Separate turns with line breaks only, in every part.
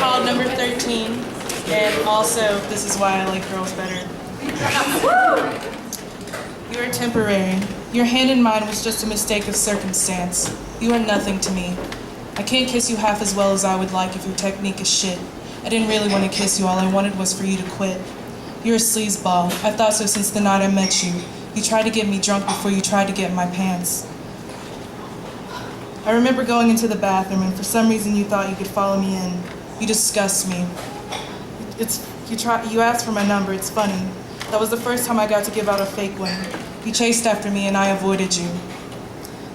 called number 13, and also this is why I like girls better. You are temporary. Your hand in mine was just a mistake of circumstance. You are nothing to me. I can't kiss you half as well as I would like if your technique is shit. I didn't really want to kiss you, all I wanted was for you to quit. You're a sleazeball. I thought so since the night I met you. You tried to get me drunk before you tried to get in my pants. I remember going into the bathroom, and for some reason you thought you could follow me in. You disgust me. You asked for my number, it's funny. That was the first time I got to give out a fake one. You chased after me and I avoided you.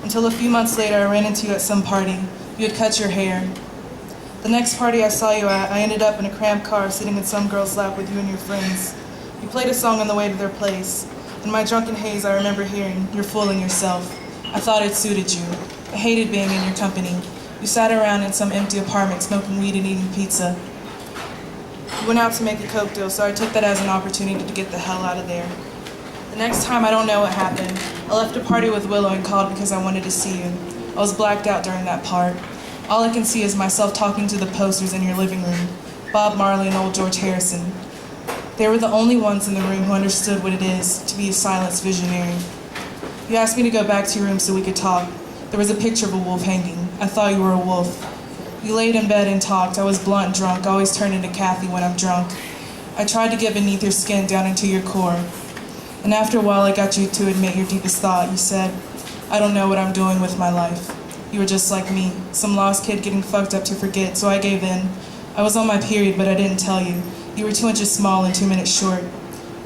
Until a few months later I ran into you at some party. You had cut your hair. The next party I saw you at, I ended up in a cramped car sitting in some girl's lap with you and your friends. You played a song on the way to their place. In my drunken haze I remember hearing, "You're fooling yourself." I thought it suited you. I hated being in your company. You sat around in some empty apartment smoking weed and eating pizza. You went out to make a coke deal, so I took that as an opportunity to get the hell out of there. The next time, I don't know what happened. I left a party with Willow and called because I wanted to see you. I was blacked out during that part. All I can see is myself talking to the posters in your living room, Bob Marley and old George Harrison. They were the only ones in the room who understood what it is to be a silenced visionary. You asked me to go back to your room so we could talk. There was a picture of a wolf hanging. I thought you were a wolf. We laid in bed and talked. I was blunt and drunk. I always turn into Kathy when I'm drunk. I tried to get beneath your skin down into your core. And after a while, I got you to admit your deepest thought. You said, "I don't know what I'm doing with my life." You were just like me, some lost kid getting fucked up to forget, so I gave in. I was on my period, but I didn't tell you. You were 2 inches small and 2 minutes short.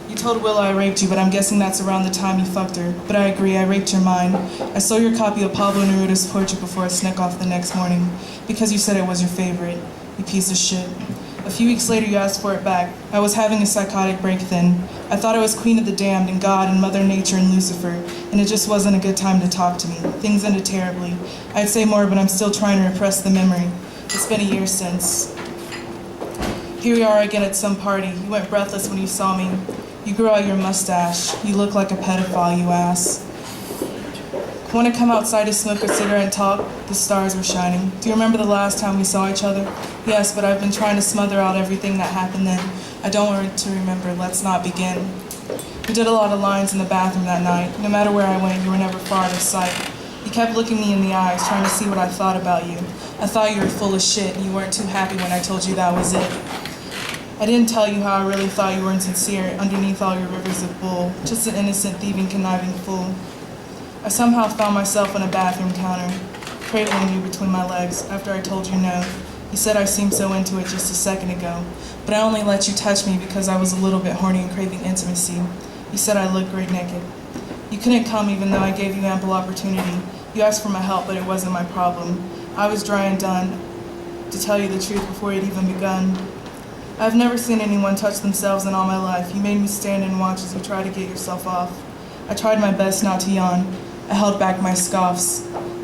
You told Willow I raped you, but I'm guessing that's around the time you fucked her. But I agree, I raped your mind. I stole your copy of Pablo Neruda's portrait before I snuck off the next morning, because you said it was your favorite. You piece of shit. A few weeks later, you asked for it back. I was having a psychotic break then. I thought I was Queen of the Damned and God and Mother Nature and Lucifer, and it just wasn't a good time to talk to me. Things ended terribly. I'd say more, but I'm still trying to repress the memory. It's been a year since. Here we are again at some party. You went breathless when you saw me. You grew out your mustache. You look like a pedophile, you ass. Want to come outside to smoke a cigarette and talk? The stars were shining. Do you remember the last time we saw each other? Yes, but I've been trying to smother out everything that happened then. I don't want to remember. Let's not begin. We did a lot of lines in the bathroom that night. No matter where I went, you were never far out of sight. You kept looking me in the eyes, trying to see what I thought about you. I thought you were full of shit, and you weren't too happy when I told you that was it. I didn't tell you how I really thought you were insincere underneath all your rivers of bull, just an innocent, thieving, conniving fool. I somehow found myself on a bathroom counter, cradling you between my legs after I told you no. You said I seemed so into it just a second ago, but I only let you touch me because I was a little bit horny and craving intimacy. You said I looked great naked. You couldn't come even though I gave you ample opportunity. You asked for my help, but it wasn't my problem. I was dry and done, to tell you the truth before it even begun. I've never seen anyone touch themselves in all my life. You made me stand and watch as you tried to get yourself off. I tried my best not to yawn. I held back my scoffs.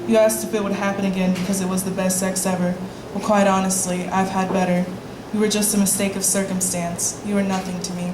You asked if it would happen again because it was the best sex ever. Well, quite honestly, I've had better. You were just a mistake of circumstance. You were nothing to me.